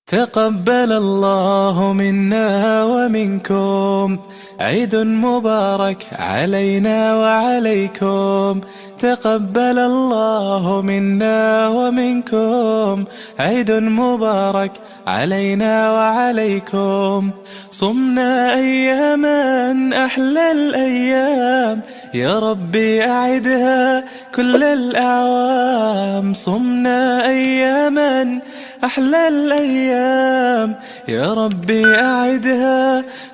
تقبل الله منا ومنكم عيد مبارك علينا وعليكم. تقبل الله منا ومنكم عيد مبارك علينا وعليكم. صمنا أياما أحلى الأيام يا ربي أعدها كل الأعوام. صمنا أياما أحلى الأيام يا ربي أعدها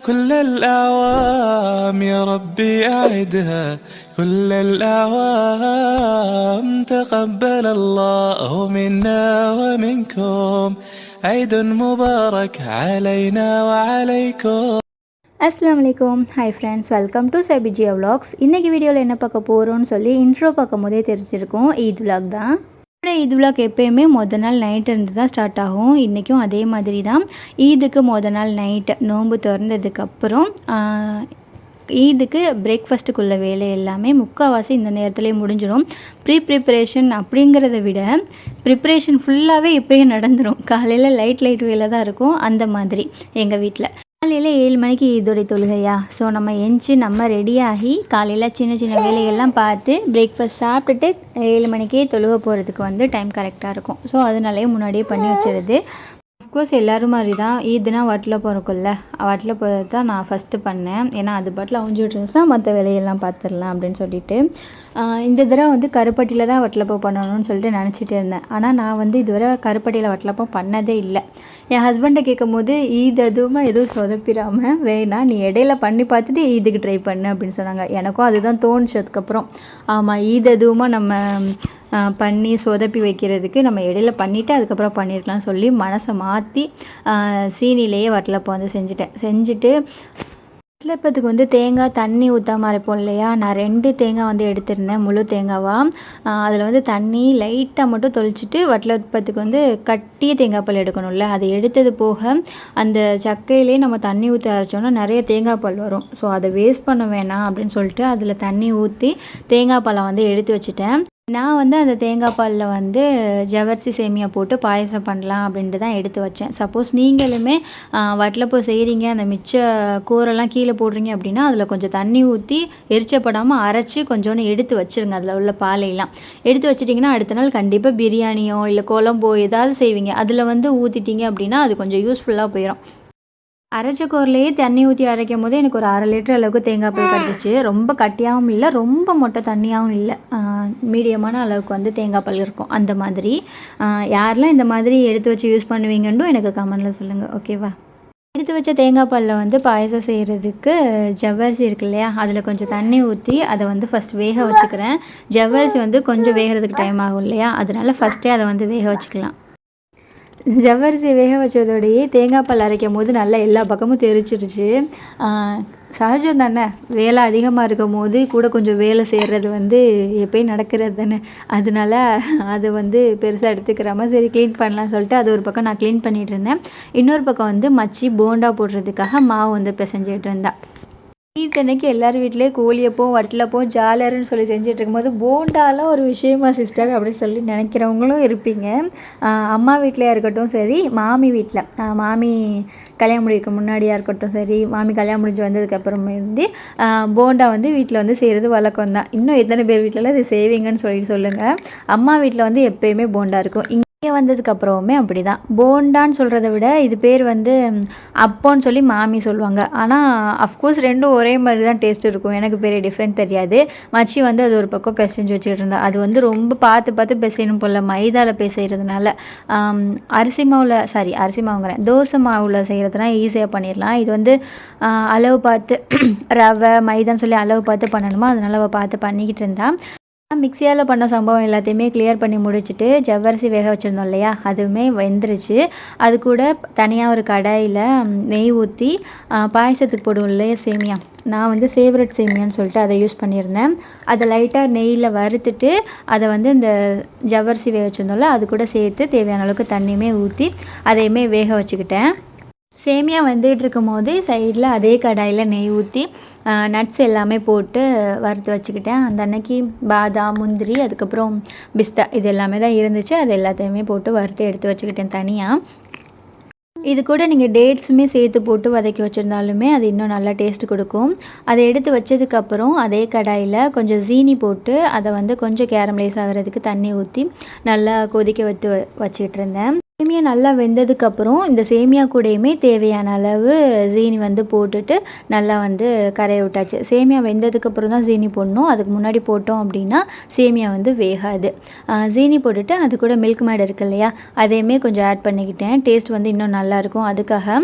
كل الأعوام. يا ربي أعدها كل الأعوام. تقبل الله منا ومنكم عيد مبارك علينا وعليكم. அஸ்ஸலாமு அலைக்கும். Hi friends, welcome to சபிஜியா vlogs. இன்றைக்கி வீடியோவில் என்ன பார்க்க போகிறோன்னு சொல்லி இன்ட்ரோ பார்க்கும் போதே தெரிஞ்சிருக்கோம். ஈத் விலாக் தான். ஈத் விலாக் எப்போயுமே மொதல் நாள் நைட் இருந்து தான் ஸ்டார்ட் ஆகும். இன்றைக்கும் அதே மாதிரி தான். ஈதுக்கு மொதல் நாள் நைட்டு நோன்பு திறந்ததுக்கப்புறம் ஈதுக்கு பிரேக்ஃபாஸ்ட்டுக்குள்ள வேலை எல்லாமே முக்கால்வாசி இந்த நேரத்துலேயே முடிஞ்சிடும். ப்ரிப்ரேஷன் அப்படிங்கிறத விட ப்ரிப்ரேஷன் ஃபுல்லாகவே இப்போயே நடந்துடும். காலையில் லைட் வேலை தான் இருக்கும். அந்த மாதிரி எங்கள் வீட்டில் காலையில் 7 மணிக்கு ஈதோடைய தொழுகையா. ஸோ நம்ம எஞ்சி நம்ம ரெடியாகி காலையில் சின்ன சின்ன வேலைகள்லாம் பார்த்து பிரேக்ஃபாஸ்ட் சாப்பிட்டுட்டு 7 மணிக்கே தொழுகை போகிறதுக்கு டைம் கரெக்டாக இருக்கும். ஸோ அதனாலேயே முன்னாடியே பண்ணி வச்சுருது. அஃப்கோர்ஸ் எல்லோரும் மாதிரி தான். ஈதுனா வட்டில் போகிறக்குள்ள வட்டில் போகிறது தான் நான் ஃபஸ்ட்டு பண்ணேன். ஏன்னா அது பாட்டில் அவிஞ்சிட்டு இருந்துச்சுன்னா மற்ற வேலையெல்லாம் பார்த்துடலாம் அப்படின்னு சொல்லிட்டு இந்த தடவை கருப்பட்டியில் தான் வட்டலப்போ பண்ணணும்னு சொல்லிட்டு நினச்சிட்டு இருந்தேன். ஆனால் நான் இதுவரை கருப்பட்டியில் வட்டலப்போ பண்ணதே இல்லை. என் ஹஸ்பண்டை கேட்கும் போது ஈது எதுவும் சொதப்பிடாமல் வேணாம், நீ இடையில பண்ணி பார்த்துட்டு ஈதுக்கு ட்ரை பண்ணு அப்படின்னு சொன்னாங்க. எனக்கும் அதுதான் தோணுச்சு. அதுக்கப்புறம் ஆமாம், ஈது நம்ம பண்ணி சொதப்பி வைக்கிறதுக்கு நம்ம இடையில பண்ணிவிட்டு அதுக்கப்புறம் பண்ணியிருக்கலாம்னு சொல்லி மனசை மாற்றி சீனிலேயே வட்டலப்போ செஞ்சுட்டு வட்டலப்பத்துக்கு தேங்காய் தண்ணி ஊற்றாமல் அரைப்போம் இல்லையா. நான் 2 தேங்காய் எடுத்திருந்தேன், முழு தேங்காவாக. அதில் தண்ணி லைட்டாக மட்டும் தொளிச்சிட்டு வட்டலப்பத்துக்கு கட்டிய தேங்காய் பால் எடுக்கணும்ல, அதை எடுத்தது போக அந்த சக்கையிலே நம்ம தண்ணி ஊற்றி அரைச்சோன்னா நிறைய தேங்காய் பால் வரும். ஸோ அதை வேஸ்ட் பண்ண வேணாம் அப்படின்னு சொல்லிட்டு அதில் தண்ணி ஊற்றி தேங்காய் பாலை எடுத்து வச்சுட்டேன். நான் அந்த தேங்காய் பாலில் ஜவர்சி சேமியா போட்டு பாயசம் பண்ணலாம் அப்படின்ட்டு தான் எடுத்து வச்சேன். சப்போஸ் நீங்களுமே வட்டலப்போ செய்கிறீங்க, அந்த மிச்ச கூரெல்லாம் கீழே போடுறீங்க அப்படின்னா அதில் கொஞ்சம் தண்ணி ஊற்றி எரிச்சப்படாமல் அரைச்சி கொஞ்சோன்னு எடுத்து வச்சுருங்க. அதில் உள்ள பாலையெல்லாம் எடுத்து வச்சிட்டிங்கன்னா அடுத்த நாள் கண்டிப்பாக பிரியாணியோ இல்லை குழம்போ ஏதாவது செய்வீங்க, அதில் ஊற்றிட்டீங்க அப்படின்னா அது கொஞ்சம் யூஸ்ஃபுல்லாக போயிடும். அரைச்ச கோர்லேயே தண்ணி ஊற்றி அரைக்கும் போது எனக்கு ஒரு 1/2 லிட்டர் அளவுக்கு தேங்காய் பால் கிடச்சிச்சு. ரொம்ப கட்டியாகவும் இல்லை, ரொம்ப மொட்டை தண்ணியாகவும் இல்லை, மீடியமான அளவுக்கு தேங்காய் பால் இருக்கும். அந்த மாதிரி யாரெல்லாம் இந்த மாதிரி எடுத்து வச்சு யூஸ் பண்ணுவீங்கன்னு எனக்கு கமெண்டில் சொல்லுங்கள், ஓகேவா. எடுத்து வச்ச தேங்காய் பாலில் பாயசம் செய்கிறதுக்கு ஜவ்வரிசி இருக்கு இல்லையா, அதில் கொஞ்சம் தண்ணி ஊற்றி அதை ஃபஸ்ட் வேக வச்சுக்கிறேன். ஜவ்வரிசி கொஞ்சம் வேகிறதுக்கு டைம் ஆகும் இல்லையா, அதனால ஃபஸ்ட்டே அதை வேக வச்சுக்கலாம். ஜவ்வரிசி வேக வச்சதோடையே தேங்காய் பால் அரைக்கும் போது நல்லா எல்லா பக்கமும் தெரிச்சிருச்சு. சகஜம் தானே, வேலை அதிகமாக இருக்கும் போது கூட கொஞ்சம் வேலை செய்கிறது எப்பயும் நடக்கிறது தானே. அதனால அதை பெருசாக எடுத்துக்கிறாமல் சரி க்ளீன் பண்ணலாம்னு சொல்லிட்டு அது ஒரு பக்கம் நான் க்ளீன் பண்ணிகிட்டு இருந்தேன். இன்னொரு பக்கம் மச்சி போண்டா போடுறதுக்காக மாவு பிசைஞ்சிட்டு இருந்தேன். ஈத்தன்னைக்கு எல்லாரும் வீட்டிலே கோழியப்போம் வட்டலப்போம் ஜாலருன்னு சொல்லி செஞ்சுட்டு இருக்கும்போது போண்டாலாம் ஒரு விஷயமா சிஸ்டர் அப்படின்னு சொல்லி நினைக்கிறவங்களும் இருப்பீங்க. அம்மா வீட்டிலையா இருக்கட்டும் சரி, மாமி வீட்டில் மாமி கல்யாணம் முடிக்க முன்னாடியாக இருக்கட்டும் சரி, மாமி கல்யாணம் முடிஞ்சு வந்ததுக்கப்புறம் போண்டா வீட்டில் செய்கிறது வழக்கம் தான். இன்னும் எத்தனை பேர் வீட்டிலலாம் இது செய்வீங்கன்னு சொல்லி சொல்லுங்கள். அம்மா வீட்டில் எப்போயுமே போண்டா இருக்கும். இங்கே வந்ததுக்கப்புறமே அப்படி தான். போண்டான்னு சொல்கிறத விட இது பேர் அப்போன்னு சொல்லி மாமி சொல்லுவாங்க. ஆனால் அஃப்கோர்ஸ் ரெண்டும் ஒரே மாதிரி தான் டேஸ்ட் இருக்கும். எனக்கு பெரிய டிஃப்ரெண்ட் தெரியாது. மச்சி அது ஒரு பக்கம் பிசைஞ்சு வச்சுக்கிட்டு இருந்தா. அது ரொம்ப பார்த்து பிசையணும் போல் மைதாவில் பிசைகிறதுனால. அரிசி மாவுங்கிறேன், தோசை மாவில் செய்கிறதுனா ஈஸியாக பண்ணிடலாம். இது அளவு பார்த்து ரவை மைதான்னு சொல்லி அளவு பார்த்து பண்ணணுமா, அதனால் அவள் பார்த்து பண்ணிக்கிட்டு இருந்தா. மிக்சியால் பண்ண சம்பவம் எல்லாத்தையுமே கிளியர் பண்ணி முடிச்சுட்டு ஜவ்வரிசி வேக வச்சுருந்தோம் இல்லையா, அதுவுமே வெந்துருச்சு. அது கூட தனியாக ஒரு கடாயில் நெய் ஊற்றி பாயசத்துக்கு போடுவோம் இல்லையா சேமியா, நான் ஃபேவரட் சேமியான்னு சொல்லிட்டு அதை யூஸ் பண்ணியிருந்தேன். அதை லைட்டாக நெய்யில் வறுத்துட்டு அதை இந்த ஜவ்வரிசி வேக வச்சுருந்தோம்ல அது கூட சேர்த்து தேவையான அளவுக்கு தண்ணியுமே ஊற்றி அதையுமே வேக வச்சுக்கிட்டேன். சேமியா வந்துகிட்டு இருக்கும் போது சைடில் அதே கடாயில் நெய் ஊற்றி நட்ஸ் எல்லாமே போட்டு வறுத்து வச்சுக்கிட்டேன். அந்த அன்னைக்கு பாதாம் முந்திரி அதுக்கப்புறம் பிஸ்தா இது எல்லாமே தான் இருந்துச்சு. அது எல்லாத்தையுமே போட்டு வறுத்து எடுத்து வச்சுக்கிட்டேன் தனியாக. இது கூட நீங்கள் டேட்ஸுமே சேர்த்து போட்டு வதக்கி வச்சுருந்தாலுமே அது இன்னும் நல்லா டேஸ்ட் கொடுக்கும். அதை எடுத்து வச்சதுக்கப்புறம் அதே கடாயில் கொஞ்சம் சீனி போட்டு அதை வந்து கொஞ்சம் கேரமலைஸ் ஆகிறதுக்கு தண்ணி ஊற்றி நல்லா கொதிக்க வச்சுக்கிட்டு இருந்தேன். சேமியா நல்லா வெந்ததுக்கப்புறம் இந்த சேமியா கூடயுமே தேவையான அளவு சீனி வந்து போட்டுட்டு நல்லா வந்து கரைய விட்டாச்சு. சேமியா வெந்ததுக்கப்புறம் தான் சீனி போடணும். அதுக்கு முன்னாடி போட்டோம் அப்படின்னா சேமியா வந்து வேகாது. சீனி போட்டுட்டு அது கூட மில்க் மேட் இருக்கு இல்லையா, அதையுமே கொஞ்சம் ஆட் பண்ணிக்கிட்டேன். டேஸ்ட் வந்து இன்னும் நல்லாயிருக்கும். அதுக்காக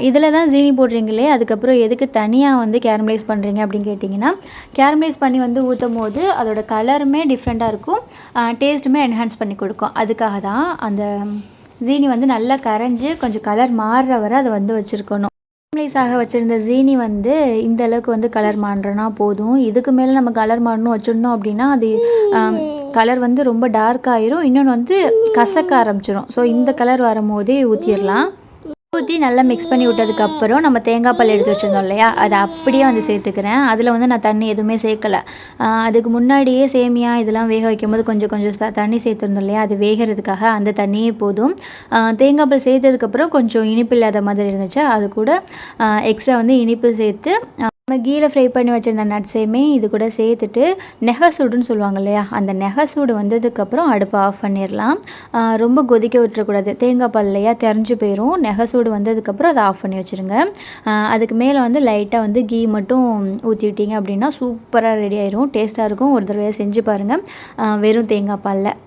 இதில் தான் சீனி போடுறீங்களே, அதுக்கப்புறம் எதுக்கு தனியாக வந்து கேரமலைஸ் பண்ணுறீங்க அப்படின்னு கேட்டிங்கன்னா, கேரமலைஸ் பண்ணி வந்து ஊற்றும் போது அதோட கலருமே டிஃப்ரெண்ட்டாக இருக்கும், டேஸ்ட்டுமே என்ஹான்ஸ் பண்ணி கொடுக்கும். அதுக்காக தான் அந்த ஜீனி வந்து நல்லா கரைஞ்சி கொஞ்சம் கலர் மாறுற வரை அதை வந்து வச்சுருக்கணும். கேரமலைஸாக வச்சுருந்த ஜீனி வந்து இந்த அளவுக்கு வந்து கலர் மாறுறனா போதும். இதுக்கு மேலே நம்ம கலர் மாறணும் வச்சுருந்தோம் அப்படின்னா அது கலர் வந்து ரொம்ப டார்க் ஆயிரும், இன்னொன்று வந்து கசக்க ஆரம்பிச்சிடும். ஸோ இந்த கலர் வரும்போதே ஊற்றிடலாம். ஊற்றி நல்லா மிக்ஸ் பண்ணி விட்டதுக்கப்புறம் நம்ம தேங்காய் பால் எடுத்து வச்சுருந்தோம் இல்லையா, அதை அப்படியே வந்து சேர்த்துக்கிறேன். அதில் வந்து நான் தண்ணி எதுவுமே சேர்க்கலை. அதுக்கு முன்னாடியே சேமியா இதெல்லாம் வேக வைக்கும்போது கொஞ்சம் கொஞ்சம் தண்ணி சேர்த்துருந்தோம் இல்லையா, அது வேகிறதுக்காக அந்த தண்ணியே போதும். தேங்காய் பால் சேர்த்ததுக்கப்புறம் கொஞ்சம் இனிப்பு இல்லாத மாதிரி இருந்துச்சு, அது கூட எக்ஸ்ட்ரா வந்து இனிப்பு சேர்த்து நம்ம கீழே ஃப்ரை பண்ணி வச்சுருந்த நட்ஸையுமே இது கூட சேர்த்துட்டு நெகசூடுன்னு சொல்லுவாங்க இல்லையா, அந்த நெகசூடு வந்ததுக்கப்புறம் அடுப்பை ஆஃப் பண்ணிடலாம். ரொம்ப கொதிக்க விட்டுறக்கூடாது, தேங்காய் பால் இல்லையா தெரிஞ்சு போயிடும். நெகசூடு வந்ததுக்கப்புறம் அதை ஆஃப் பண்ணி வச்சுருங்க. அதுக்கு மேலே வந்து லைட்டாக வந்து கீ மட்டும் ஊற்றி விட்டிங்க அப்படின்னா சூப்பராக ரெடி ஆயிரும், டேஸ்ட்டாக இருக்கும். ஒரு தடவை செஞ்சு பாருங்கள் வெறும் தேங்காய் பாலில்.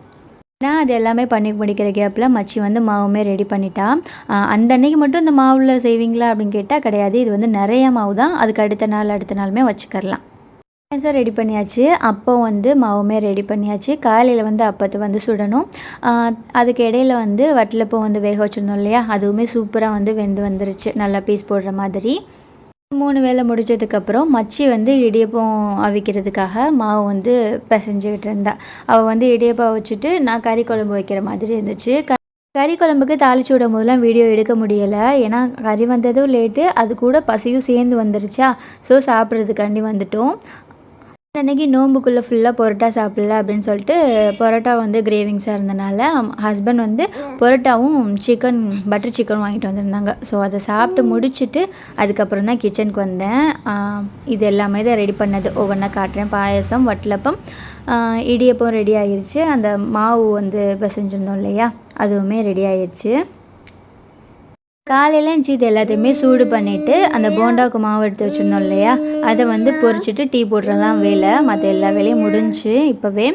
நான் அது எல்லாமே பண்ணி முடிக்கிற கேப்பில் மச்சி வந்து மாவுமே ரெடி பண்ணிட்டா. அந்த அன்னைக்கு மட்டும் இந்த மாவில் செய்வீங்களா அப்படின்னு கேட்டால் கிடையாது, இது வந்து நிறைய மாவு தான், அதுக்கு அடுத்த நாளுமே வச்சுக்கரலாம். சார் ரெடி பண்ணியாச்சு. அப்போ வந்து மாவுமே ரெடி பண்ணியாச்சு. காலையில் வந்து அப்பத்தை வந்து சுடணும். அதுக்கு இடையில வந்து வட்டலப்போ வந்து வேக வச்சுருந்தோம் இல்லையா, அதுவுமே சூப்பராக வந்து வந்துருச்சு, நல்லா பீஸ் போடுற மாதிரி. 3 வேலை முடிச்சதுக்கப்புறம் மச்சி வந்து இடியப்பம் அவிக்கிறதுக்காக மாவு வந்து பிசைஞ்சிக்கிட்டு இருந்தா. அவள் வந்து இடியப்பம் வச்சுட்டு நான் கறி குழம்பு வைக்கிற மாதிரி இருந்துச்சு. கறி குழம்புக்கு தாளிச்சு விடும் போதெல்லாம் வீடியோ எடுக்க முடியலை, ஏன்னா கறி வந்ததும் லேட்டு, அது கூட பசியும் சேர்ந்து வந்துருச்சா. ஸோ சாப்பிட்றதுக்காண்டி வந்துட்டோம். அன்றைக்கி நோம்புக்குள்ளே ஃபுல்லாக பரோட்டா சாப்பிட்ல அப்படின்னு சொல்லிட்டு பரோட்டா வந்து கிரேவிங்ஸாக இருந்தனால ஹஸ்பண்ட் வந்து பரோட்டாவும் பட்டர் சிக்கன் வாங்கிட்டு வந்திருந்தாங்க. ஸோ அதை சாப்பிட்டு முடிச்சுட்டு அதுக்கப்புறம் தான் கிச்சனுக்கு வந்தேன். இது எல்லாமே தான் ரெடி பண்ணது, ஒவ்வொன்றா காட்டுறேன். பாயசம், வட்டலப்பம், இடியப்பம் ரெடி ஆயிடுச்சு. அந்த மாவு வந்து பிசைஞ்சிருந்தோம் இல்லையா, அதுவுமே ரெடி ஆயிடுச்சு. காலையில் இருந்துச்சு, இது எல்லாத்தையுமே சூடு பண்ணிவிட்டு அந்த போண்டாவுக்கு மாவு எடுத்து வச்சுருந்தோம் இல்லையா, அதை வந்து பொரிச்சிட்டு டீ போடுறதான் வேலை. மற்ற எல்லா வேலையும் முடிஞ்சு இப்போவே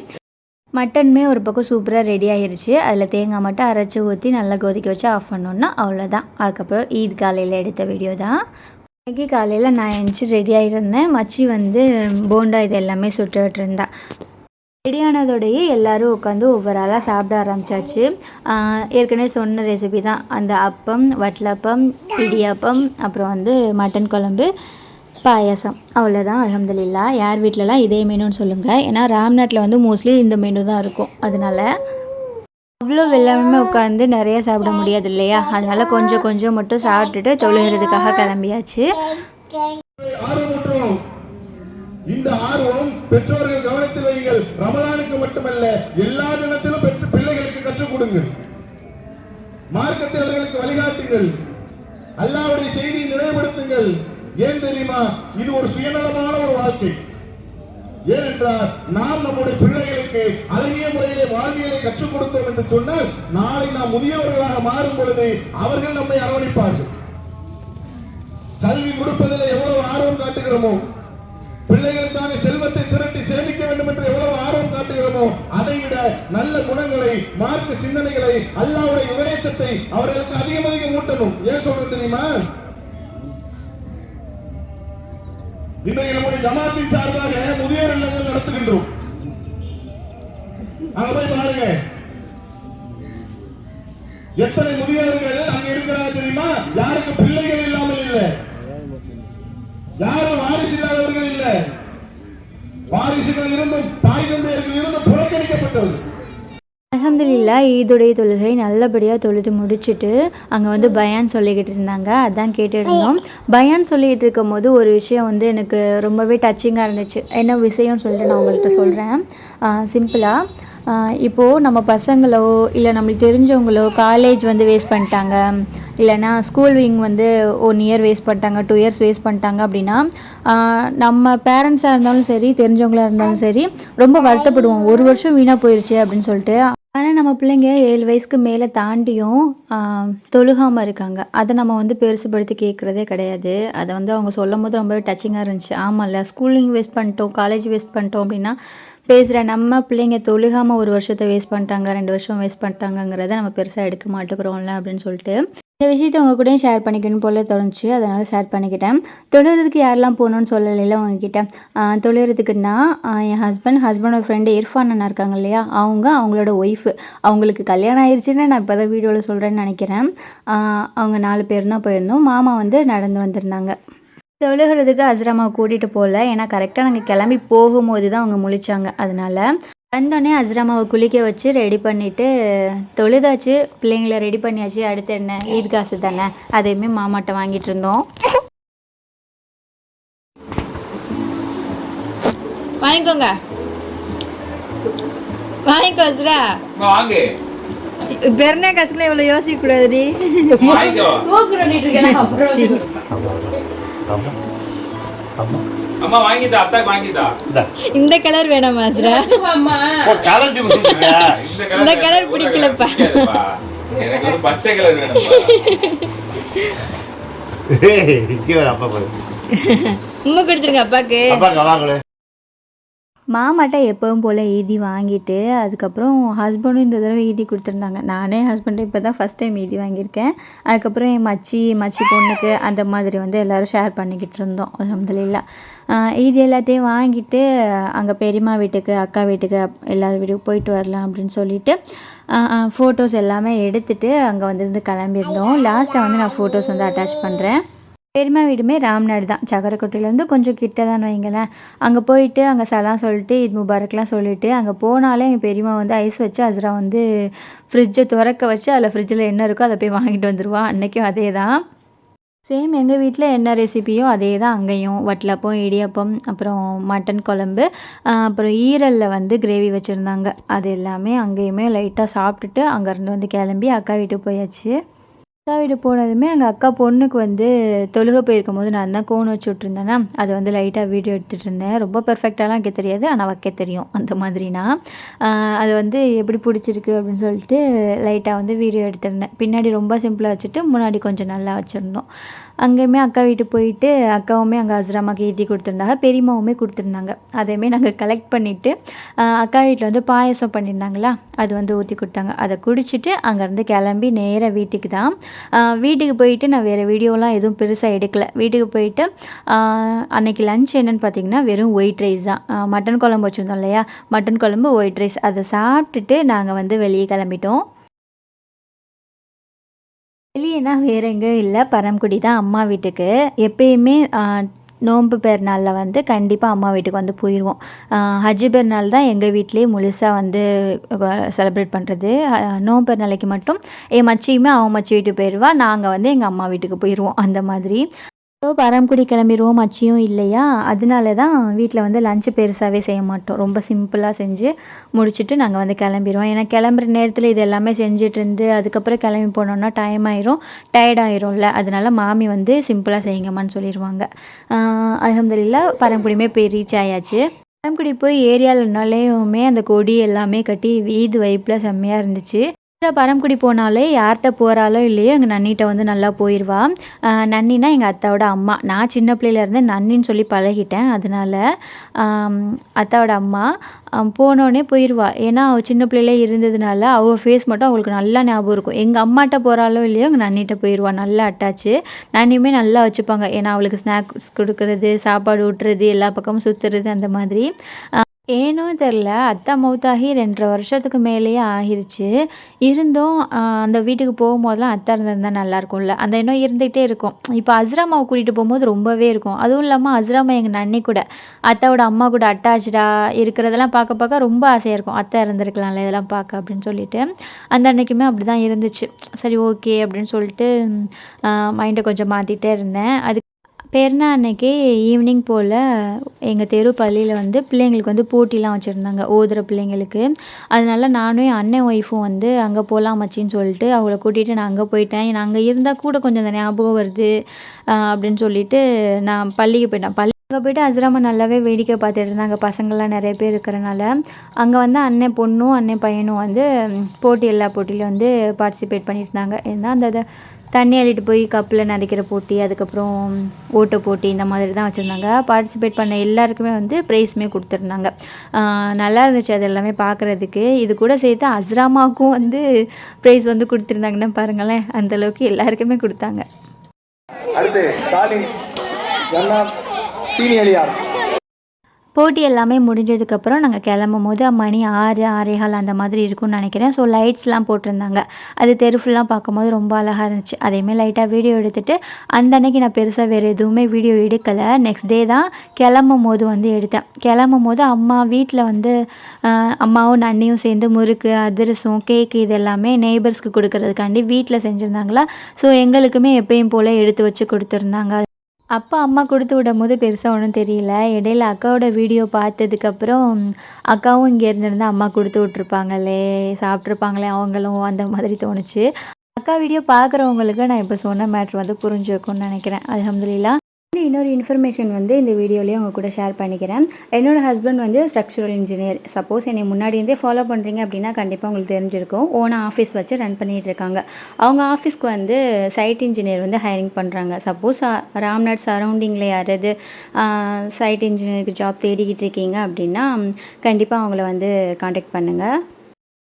மட்டனுமே ஒரு பக்கம் சூப்பராக ரெடி ஆகிருச்சு. அதில் தேங்காய் மட்டும் அரைச்சி ஊற்றி நல்லா கொதிக்க வச்சு ஆஃப் பண்ணோன்னா அவ்வளோதான். அதுக்கப்புறம் ஈத் காலையில் எடுத்த வீடியோ தான். இன்றைக்கி காலையில் நான் எழுந்துச்சி ரெடி ஆகிருந்தேன். மச்சி வந்து போண்டா இது எல்லாமே சுட்டுக்கிட்டு இருந்தா. ரெடியானதோடையே எல்லோரும் உட்காந்து ஒவ்வொரு ஆளாக சாப்பிட ஆரம்பித்தாச்சு. ஏற்கனவே சொன்ன ரெசிபி தான், அந்த அப்பம், வட்டலப்பம், இடியாப்பம், அப்புறம் வந்து மட்டன் குழம்பு, பாயாசம், அவ்வளோதான். அல்ஹம்துலில்லாஹ். யார் வீட்டிலலாம் இதே மெனுன்னு சொல்லுங்கள், ஏன்னா ராம்நாட்டில் வந்து மோஸ்ட்லி இந்த மெனு தான் இருக்கும். அதனால் அவ்வளோ எல்லாமே உட்காந்து நிறைய சாப்பிட முடியாது இல்லையா, அதனால் கொஞ்சம் கொஞ்சம் மட்டும் சாப்பிட்டுட்டு தொழுகிறதுக்காக கிளம்பியாச்சு. இந்த ஆர்வம் பெற்றோர்கள் கவனத்தில் வையுங்கள். ரமலானுக்கு மட்டுமல்ல, எல்லா தினத்திலும் பிள்ளைகளுக்கு கற்றுக் கொடுங்கள். மார்க்கத்தை அவர்களுக்கு வழிகாட்டுங்கள். அல்லாஹ்வுடைய செய்தியை நினைவுபடுத்துங்கள். ஏன் தெரியுமா, இது ஒரு சுயநலமான ஒரு வாழ்க்கை. ஏனென்றால் நாம் நம்முடைய பிள்ளைகளுக்கு அழகிய முறையிலே வாழ்வியலை கற்றுக் கொடுத்தோம் என்று சொன்னால், நாளை நாம் முதியவர்களாக மாறும் பொழுது அவர்கள் நம்மை அரவணைப்பார்கள். கல்வி கொடுப்பதில் எவ்வளவு ஆர்வம் காட்டுகிறோமோ, பிள்ளைகளுக்கான செல்வத்தை திரட்டி சேமிக்க வேண்டும் என்று எவ்வளவு ஆர்வம் காட்டுகிறோமோ, அதைவிட நல்ல குணங்களை, மார்க்க சிந்தனைகளை, அல்லாஹ்வுடைய இறையச்சத்தை அவர்களுக்கு அதிகம் ஊட்டணும். ஏன் சொல்றது தெரியுமா, இன்றைக்கு நம்முடைய ஜமாத்தின் சார்பாக முதியோர் இல்லங்கள் நடத்துகின்றோம். அங்க போய் பாருங்க, எத்தனை முதியோர்கள் அங்க இருக்கிறாங்க தெரியுமா. யாருக்கு பிள்ளைகள் இல்லாமல் இல்லை, யாரும் வாரிசு இல்லாதவர்கள் இல்லை, வாரிசுகள் இருந்தும் தாய் தந்தையர்கள் இருந்தும் புறக்கணிக்கப்பட்டது. அல்ஹம்துலில்லாஹ். ஈதுடைய தொழுகை நல்லபடியாக தொழுது முடிச்சுட்டு அங்கே வந்து பயான் சொல்லிக்கிட்டு இருந்தாங்க, அதான் கேட்டுருந்தோம். பயான் சொல்லிகிட்டு இருக்கும் போது ஒரு விஷயம் வந்து எனக்கு ரொம்பவே டச்சிங்காக இருந்துச்சு. என்ன விஷயம்னு சொல்லிட்டு நான் உங்கள்கிட்ட சொல்கிறேன் சிம்பிளாக. இப்போது நம்ம பசங்களோ இல்லை நம்மளுக்கு தெரிஞ்சவங்களோ காலேஜ் வந்து வேஸ்ட் பண்ணிட்டாங்க, இல்லைனா ஸ்கூல் விங் வந்து 1 இயர் வேஸ்ட் பண்ணிட்டாங்க, 2 இயர்ஸ் வேஸ்ட் பண்ணிட்டாங்க அப்படின்னா நம்ம பேரண்ட்ஸாக இருந்தாலும் சரி, தெரிஞ்சவங்களாக இருந்தாலும் சரி, ரொம்ப வருத்தப்படுவோம். 1 வருஷம் வீணாக போயிடுச்சு அப்படின்னு சொல்லிட்டு. ஆனால் நம்ம பிள்ளைங்க 7 வயசுக்கு மேலே தாண்டியும் தொழுகாமல் இருக்காங்க. அதை நம்ம வந்து பெருசுபடுத்தி கேட்குறதே கிடையாது. அதை வந்து அவங்க சொல்லும் போது ரொம்பவே டச்சிங்காக இருந்துச்சு. ஆமாம்ல, ஸ்கூலிங் வேஸ்ட் பண்ணிட்டோம், காலேஜ் வேஸ்ட் பண்ணிட்டோம் அப்படின்னா பேசுகிற நம்ம பிள்ளைங்க தொழுகாமல் 1 வருஷத்தை வேஸ்ட் பண்ணிட்டாங்க, 2 வருஷம் வேஸ்ட் பண்ணிட்டாங்கங்கிறத நம்ம பெருசாக எடுக்க மாட்டேங்கிறோம்ல அப்படின்னு சொல்லிட்டு இந்த விஷயத்தை உங்கள் கூடயும் ஷேர் பண்ணிக்கணும் போல தோணுச்சு. அதனால் ஷேர் பண்ணிக்கிட்டேன். தொழுகிறதுக்கு யாரெல்லாம் போகணுன்னு சொல்லலைல உங்ககிட்ட. தொழுகிறதுக்குன்னா என் ஹஸ்பண்டோட ஃப்ரெண்டு இர்ஃபான் அண்ணா இருக்காங்க இல்லையா, அவங்களோட ஒய்ஃபு. அவங்களுக்கு கல்யாணம் ஆயிடுச்சுன்னு நான் இப்போ தான் வீடியோவில் சொல்கிறேன்னு நினைக்கிறேன். அவங்க 4 பேர் தான் போயிருந்தோம். மாமா வந்து நடந்து வந்திருந்தாங்க. தொழுகிறதுக்கு அஸ்ராமாவை கூட்டிகிட்டு போகல, ஏன்னா கரெக்டாக நாங்கள் கிளம்பி போகும்போது தான் அவங்க முழிச்சாங்க. அதனால் வந்தோடனே அஸ்ராமாவை குளிக்க வச்சு ரெடி பண்ணிவிட்டு தொழுதாச்சு, பிள்ளைங்களை ரெடி பண்ணியாச்சு. அடுத்து என்ன, ஈத் காசு தானே, அதையுமே மாமாட்ட வாங்கிட்டு இருந்தோம். வாங்கிக்கோங்க, வாங்கிக்கோ அஸ்ரா. பெருநா காசுக்குள்ள இவ்வளோ யோசிக்க கூடாதுடி. அம்மா வாங்கிதா, அத்தாக்கு வாங்கிதா. இந்த கலர் வேணாமா அஸ்ரா? இந்த கலர் பிடிக்கலப்பா, எனக்கு ஒரு பச்சை கலர் வேணும். உண்மை கொடுத்துருங்க அப்பாக்கு. மாமாட்ட எப்பவும் போல் ஈதி வாங்கிட்டு அதுக்கப்புறம் ஹஸ்பண்டும் இந்த தடவை ஈதி கொடுத்துருந்தாங்க. நானே ஹஸ்பண்டும் இப்போ தான் ஃபஸ்ட் டைம் ஈதி வாங்கியிருக்கேன். அதுக்கப்புறம் என் மச்சி பொண்ணுக்கு அந்த மாதிரி வந்து எல்லோரும் ஷேர் பண்ணிக்கிட்டு இருந்தோம். அல்ஹம்துலில்லாஹ். ஈதி எல்லாத்தையும் வாங்கிட்டு அங்கே பெரியம்மா வீட்டுக்கு, அக்கா வீட்டுக்கு, எல்லார் வீட்டுக்கு போயிட்டு வரலாம் அப்படின்னு சொல்லிட்டு ஃபோட்டோஸ் எல்லாமே எடுத்துகிட்டு அங்கே வந்து கிளம்பியிருந்தோம். லாஸ்ட்டாக வந்து நான் ஃபோட்டோஸ் வந்து அட்டாச் பண்ணுறேன். பெரியம்மா வீடுமே ராம்நாடு தான், சக்கரக்கோட்டையிலேருந்து கொஞ்சம் கிட்ட தான் வைங்களேன். அங்கே போயிட்டு அங்கே சலாம் சொல்லிட்டு ஈத் முபாரக்லாம் சொல்லிவிட்டு அங்கே போனாலே எங்கள் பெரியம்மா வந்து ஐஸ் வச்சு அஸ்ரா வந்து ஃப்ரிட்ஜை திறக்க வச்சு அதில் ஃப்ரிட்ஜில் என்ன இருக்கோ அதை போய் வாங்கிட்டு வந்துடுவா. அன்றைக்கும் அதே தான் சேம். எங்கள் வீட்டில் என்ன ரெசிபியோ அதே தான் அங்கேயும். வட்டலப்பம், இடியப்பம், அப்புறம் மட்டன் குழம்பு, அப்புறம் ஈரலில் வந்து கிரேவி வச்சுருந்தாங்க. அது எல்லாமே அங்கேயுமே லைட்டாக சாப்பிட்டுட்டு அங்கேருந்து வந்து கிளம்பி அக்கா வீட்டுக்கு போயாச்சு. அக்கா வீடு போனதுமே எங்கள் அக்கா பொண்ணுக்கு வந்து தொழுகை போயிருக்கும் போது நான் தான் கோன் வச்சு விட்ருந்தேன்னா அதை வந்து லைட்டாக வீடியோ எடுத்துகிட்டு இருந்தேன். ரொம்ப பெர்ஃபெக்டாலாம் வைக்க தெரியாது, ஆனால் வைக்க தெரியும் அந்த மாதிரினா. அது வந்து எப்படி பிடிச்சிருக்கு அப்படின்னு சொல்லிட்டு லைட்டாக வந்து வீடியோ எடுத்திருந்தேன். பின்னாடி ரொம்ப சிம்பிளாக வச்சுட்டு முன்னாடி கொஞ்சம் நல்லா வச்சுருந்தோம். அங்கேயுமே அக்கா வீட்டுக்கு போயிட்டு அக்காவுமே அங்கே அஸ்ராமாக்கு ஈத்தி கொடுத்துருந்தாங்க, பெரியம்மாவுமே கொடுத்துருந்தாங்க. அதையுமே நாங்கள் கலெக்ட் பண்ணிவிட்டு அக்கா வீட்டில் வந்து பாயசம் பண்ணியிருந்தாங்களா, அது வந்து ஊற்றி கொடுத்தாங்க. அதை குடிச்சிட்டு அங்கேருந்து கிளம்பி நேராக வீட்டுக்கு தான். வீட்டுக்கு போயிட்டு நான் வேறு வீடியோலாம் எதுவும் பெருசாக எடுக்கலை. வீட்டுக்கு போயிட்டு அன்றைக்கி லன்ச் என்னென்னு பார்த்திங்கன்னா வெறும் ஒயிட் ரைஸ் தான். மட்டன் குழம்பு வச்சுருந்தோம் இல்லையா, மட்டன் குழம்பு, ஒயிட் ரைஸ், அதை சாப்பிட்டுட்டு நாங்கள் வந்து வெளியே கிளம்பிட்டோம். வெளியேனா வேறு எங்கேயும் இல்லை, பரம்குடி தான் அம்மா வீட்டுக்கு. எப்பயுமே நோன்பு பெருநாளில் வந்து கண்டிப்பாக அம்மா வீட்டுக்கு வந்து போயிடுவோம். ஹஜ்ஜு பெருநாள் தான் எங்கள் வீட்லேயே முழுசாக வந்து செலிப்ரேட் பண்ணுறது. நோன்பு பெருநாளைக்கு மட்டும் என் மச்சியுமே அவன் மச்சி வீட்டுக்கு போயிடுவா, நாங்கள் வந்து எங்கள் அம்மா வீட்டுக்கு போயிடுவோம் அந்த மாதிரி. ஸோ பரம்குடி கிளம்பிடுவோம், மச்சியும் இல்லையா, அதனால தான் வீட்டில் வந்து லஞ்சு பெருசாகவே செய்ய மாட்டோம். ரொம்ப சிம்பிளாக செஞ்சு முடிச்சுட்டு நாங்கள் வந்து கிளம்பிடுவோம். ஏன்னா கிளம்புற நேரத்தில் இது எல்லாமே செஞ்சுட்டு இருந்து அதுக்கப்புறம் கிளம்பி போனோன்னா டைம் ஆயிரும், டயர்டாயிரும்ல. அதனால மாமி வந்து சிம்பிளாக செய்யுங்கம்மான்னு சொல்லிடுவாங்க. அல்ஹம்துலில்லாஹ் பரம்குடியுமே போய் ரீச் ஆயாச்சு. பரம்குடி போய் ஏரியாவில்னாலேயுமே அந்த கொடி எல்லாமே கட்டி ஈத் வைப்பில் செம்மையாக இருந்துச்சு. பரம்குடி போனாலே யார்கிட்ட போகிறாலோ இல்லையோ எங்கள் நன்னிகிட்ட வந்து நல்லா போயிடுவா. நன்னினா எங்கள் அத்தாவோட அம்மா. நான் சின்ன பிள்ளையில இருந்தே நன்னின்னு சொல்லி பழகிட்டேன். அதனால் அத்தாவோட அம்மா போனோடனே போயிடுவா. ஏன்னா அவள் சின்ன பிள்ளையிலே இருந்ததுனால அவள் ஃபேஸ் மட்டும் அவங்களுக்கு நல்லா ஞாபகம் இருக்கும். எங்கள் அம்மாட்ட போகிறாலோ இல்லையோ எங்கள் நன்னிகிட்ட போயிடுவா. நல்லா அட்டாச்சு. நன்னியுமே நல்லா வச்சுப்பாங்க. ஏன்னா அவளுக்கு ஸ்நாக்ஸ் கொடுக்குறது, சாப்பாடு ஊட்டுறது, எல்லா பக்கமும் சுற்றுறது, அந்த மாதிரி. ஏனோ தெரில, அத்தா மௌத்தாகி 2.5 வருஷத்துக்கு மேலேயே ஆகிருச்சு. இருந்தும் அந்த வீட்டுக்கு போகும்போதெல்லாம் அத்தா இருந்திருந்தா நல்லாயிருக்கும்ல, அந்த எண்ணம் இருந்துகிட்டே இருக்கும். இப்போ அஸ்ராமாவை கூட்டிகிட்டு போகும்போது ரொம்பவே இருக்கும். அதுவும் இல்லாமல் அஸ்ராமா எங்கள் நன்னி கூட அத்தாவோட அம்மா கூட அட்டாச்சாக இருக்கிறதெல்லாம் பார்க்க ரொம்ப ஆசையாக இருக்கும். அத்தா இருந்திருக்கலாம்ல இதெல்லாம் பார்க்க அப்படின்னு சொல்லிட்டு. அந்த அன்னைக்குமே அப்படி தான் இருந்துச்சு. சரி ஓகே அப்படின்னு சொல்லிட்டு மைண்டை கொஞ்சம் மாற்றிட்டே இருந்தேன். பெருநா அன்னைக்கு ஈவினிங் போல் எங்கள் தெரு பள்ளியில் வந்து பிள்ளைங்களுக்கு வந்து போட்டிலாம் வச்சுருந்தாங்க, ஓதுகிற பிள்ளைங்களுக்கு. அதனால நானும் என் அண்ணன் ஒய்ஃபும் வந்து அங்கே போகலாம் மச்சின்னு சொல்லிட்டு அவங்கள கூட்டிகிட்டு நான் அங்கே போயிட்டேன். நான் அங்கே இருந்தால் கூட கொஞ்சம் அந்த ஞாபகம் வருது அப்படின்னு சொல்லிட்டு நான் பள்ளிக்கு போயிட்டேன். அங்கே போய்ட்டு அஸ்ராமா நல்லாவே வேடிக்கை பார்த்துட்டு இருந்தாங்க, பசங்கள்லாம் நிறைய பேர் இருக்கிறனால. அங்கே வந்து அண்ணன் பொண்ணும் அண்ணன் பையனும் வந்து எல்லா போட்டியிலும் வந்து பார்ட்டிசிபேட் பண்ணிட்டு இருந்தாங்க. ஏன்னா அந்த தண்ணி அள்ளிட்டு போய் கப்பில் நடிக்கிற போட்டி, அதுக்கப்புறம் ஓட்ட போட்டி, இந்த மாதிரி தான் வச்சுருந்தாங்க. பார்ட்டிசிபேட் பண்ண எல்லாருக்குமே வந்து ப்ரைஸுமே கொடுத்துருந்தாங்க. நல்லா இருந்துச்சு அது எல்லாமே பார்க்குறதுக்கு. இது கூட சேர்த்து அஸ்ராமாவுக்கும் வந்து ப்ரைஸ் வந்து கொடுத்துருந்தாங்கன்னா பாருங்களேன், அந்தளவுக்கு எல்லாருக்குமே கொடுத்தாங்க. அடுத்து சீனியர் போட்டி எல்லாமே முடிஞ்சதுக்கப்புறம் நாங்கள் கிளம்பும் போது மணி 6, 6:15 அந்த மாதிரி இருக்கும்னு நினைக்கிறேன். ஸோ லைட்ஸ்லாம் போட்டிருந்தாங்க. அது தெரு ஃபுல்லாக பார்க்கும்போது ரொம்ப அழகாக இருந்துச்சு. அதேமாதிரி லைட்டாக வீடியோ எடுத்துகிட்டு அந்த அன்னைக்கு நான் பெருசாக வேறு எதுவுமே வீடியோ எடுக்கலை. நெக்ஸ்ட் டே தான் கிளம்பும் போது வந்து எடுத்தேன். கிளம்பும் போது அம்மா வீட்டில் வந்து அம்மாவும் நன்னியும் சேர்ந்து முறுக்கு, அதிரசம், கேக்கு இது எல்லாமே நெய்பர்ஸ்க்கு கொடுக்கறதுக்காண்டி வீட்டில் செஞ்சுருந்தாங்களா. ஸோ எங்களுக்குமே எப்பயும் போல் எடுத்து வச்சு கொடுத்துருந்தாங்க. அப்போ அம்மா கொடுத்து விடும் போது பெருசாக ஒன்றும் தெரியல. இடையில அக்காவோட வீடியோ பார்த்ததுக்கப்புறம் அக்காவும் இங்கே இருந்திருந்தால் அம்மா கொடுத்து விட்ருப்பாங்களே, சாப்பிட்ருப்பாங்களே அவங்களும், அந்த மாதிரி தோணுச்சு. அக்கா வீடியோ பார்க்குறவங்களுக்கு நான் இப்போ சொன்ன மேட்ரு வந்து புரிஞ்சிருக்கும்னு நினைக்கிறேன். அல்ஹம்துலில்லாஹ். இன்னொரு இன்ஃபர்மேஷன் வந்து இந்த வீடியோலேயே உங்கள் கூட ஷேர் பண்ணிக்கிறேன். என்னோடய ஹஸ்பண்ட் வந்து ஸ்ட்ரக்சரல் இன்ஜினியர். சப்போஸ் என்னை முன்னாடியிருந்தே ஃபாலோ பண்ணுறீங்க அப்படின்னா கண்டிப்பாக உங்களுக்கு தெரிஞ்சிருக்கும். ஓனாக ஆஃபீஸ் வச்சு ரன் பண்ணிகிட்டு இருக்காங்க. அவங்க ஆஃபீஸ்க்கு வந்து சைட் இன்ஜினியர் வந்து ஹையரிங் பண்ணுறாங்க. சப்போஸ் ராம்நாட் சரௌண்டிங்கில் யாராவது சைட் இன்ஜினியருக்கு ஜாப் தேடிக்கிட்டு இருக்கீங்க அப்படின்னா கண்டிப்பாக அவங்கள வந்து காண்டாக்ட் பண்ணுங்கள்.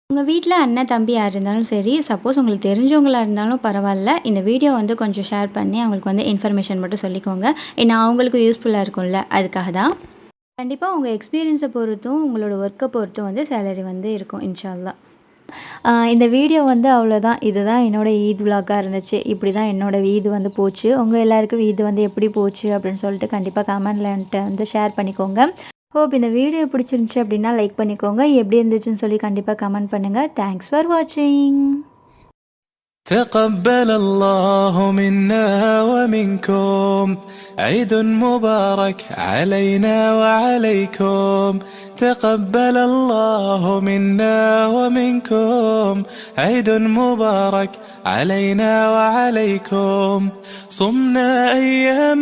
உங்கள் வீட்டில் அண்ணன் தம்பி யார் இருந்தாலும் சரி, சப்போஸ் உங்களுக்கு தெரிஞ்சவங்களாக இருந்தாலும் பரவாயில்ல, இந்த வீடியோ வந்து கொஞ்சம் ஷேர் பண்ணி அவங்களுக்கு வந்து இன்ஃபர்மேஷன் மட்டும் சொல்லிக்கோங்க. ஏன்னா அவங்களுக்கு யூஸ்ஃபுல்லாக இருக்கும்ல, அதுக்காக தான். கண்டிப்பாக உங்கள் எக்ஸ்பீரியன்ஸை பொறுத்தும் உங்களோட ஒர்க்கை பொறுத்தும் வந்து சேலரி வந்து இருக்கும் இன்ஷா அல்லாஹ். இந்த வீடியோ வந்து அவ்வளோதான். இதுதான் என்னோடய ஈத் விலாகாக இருந்துச்சு. இப்படி தான் என்னோடய ஈது வந்து போச்சு. உங்கள் எல்லாருக்கும் ஈது வந்து எப்படி போச்சு அப்படின்னு சொல்லிட்டு கண்டிப்பாக கமெண்ட்ல என்கிட்ட வந்து ஷேர் பண்ணிக்கோங்க. ஹோப் இந்த வீடியோ பிடிச்சிருந்துச்சி அப்படின்னா லைக் பண்ணிக்கோங்க. எப்படி இருந்துச்சுன்னு சொல்லி கண்டிப்பாக கமெண்ட் பண்ணுங்கள். தேங்க்ஸ் ஃபார் வாட்சிங். تقبل الله منا ومنكم عيد مبارك علينا وعليكم. تقبل الله منا ومنكم عيد مبارك علينا وعليكم. صمنا أيام